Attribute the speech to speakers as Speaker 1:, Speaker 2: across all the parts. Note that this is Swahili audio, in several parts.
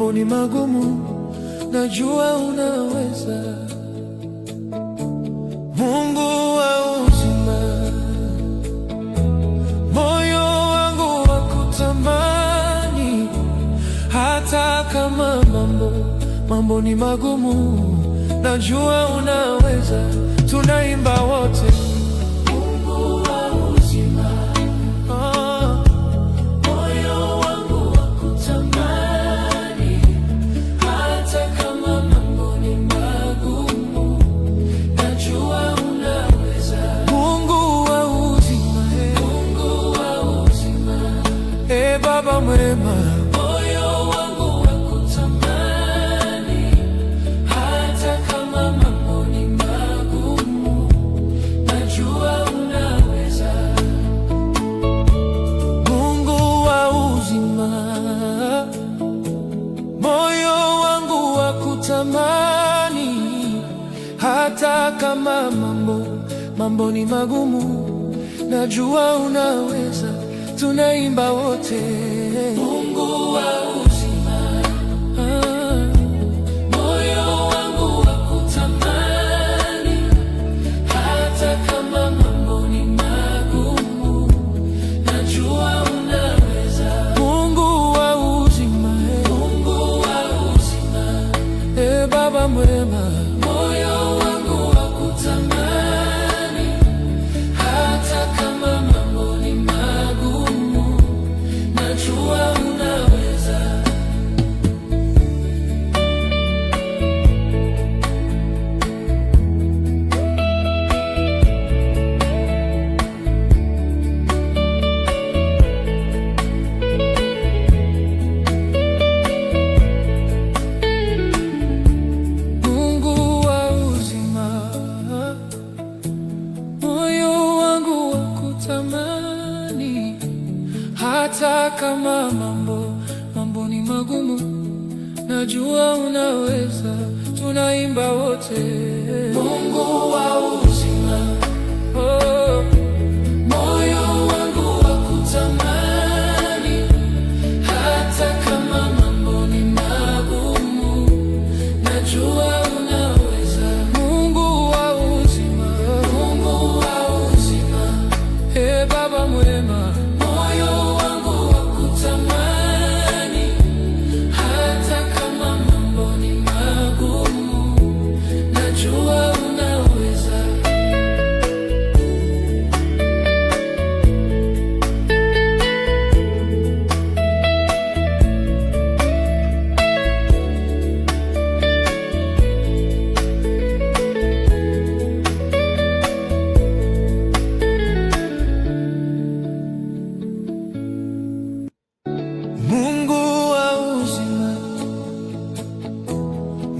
Speaker 1: mambo ni magumu, najua unaweza. Mungu wa uzima, moyo wangu wakutamani, hata kama mambo ni magumu, najua unaweza. Tunaimba wote. Baba mwema, moyo wangu wakutamani, hata kama mambo ni magumu, najua unaweza. Mungu wa uzima, moyo wangu wakutamani, hata kama mambo ni magumu, najua unaweza. Tunaimba wote. Mungu wa uzima, moyo wangu wakutamani, hata kama mambo ni magumu, najua unaweza. Mungu wa uzima, Mungu wa uzima, Baba mwema, moyo wangu wakutamani, hata kama mambo ni magumu, najua unaweza. Mungu wa uzima, moyo wangu wakutamani, hata kama mambo ni magumu, najua unaweza. Tunaimba wote. Mungu wa uzima, oh, moyo wangu wakutamani, hata kama mambo ni magumu, najua unaweza. Mungu wa uzima, Mungu wa uzima, Baba mwema, moyo wangu wakutamani, hata kama mambo ni magumu, najua unaweza. Mungu wa uzima,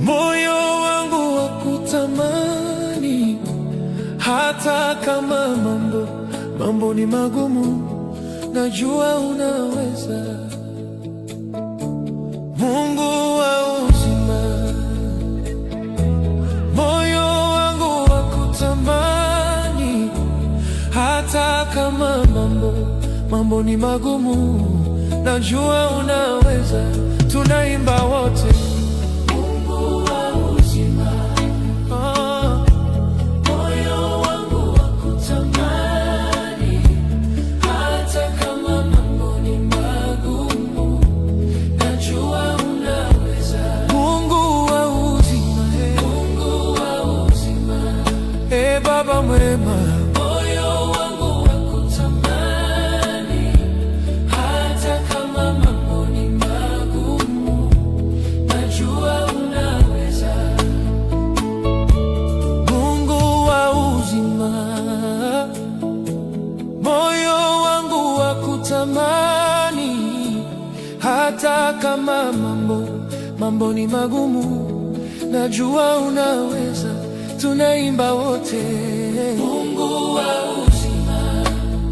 Speaker 1: moyo wangu wakutamani, hata kama mambo ni magumu, najua unaweza. Mungu wa uzima, moyo wangu wakutamani, hata kama mambo ni magumu, najua unaweza. Tunaimba wote. Mungu wa uzima, moyo wangu wakutamani, hata kama mambo ni magumu, najua unaweza. Mungu wa uzima, Mungu wa uzima, Baba mwema, moyo wangu wakutamani, hata kama mambo ni magumu, najua unaweza. Mungu wa uzima, moyo wangu wakutamani, hata kama mambo ni magumu, najua unaweza. Tunaimba wote. Mungu wa uzima.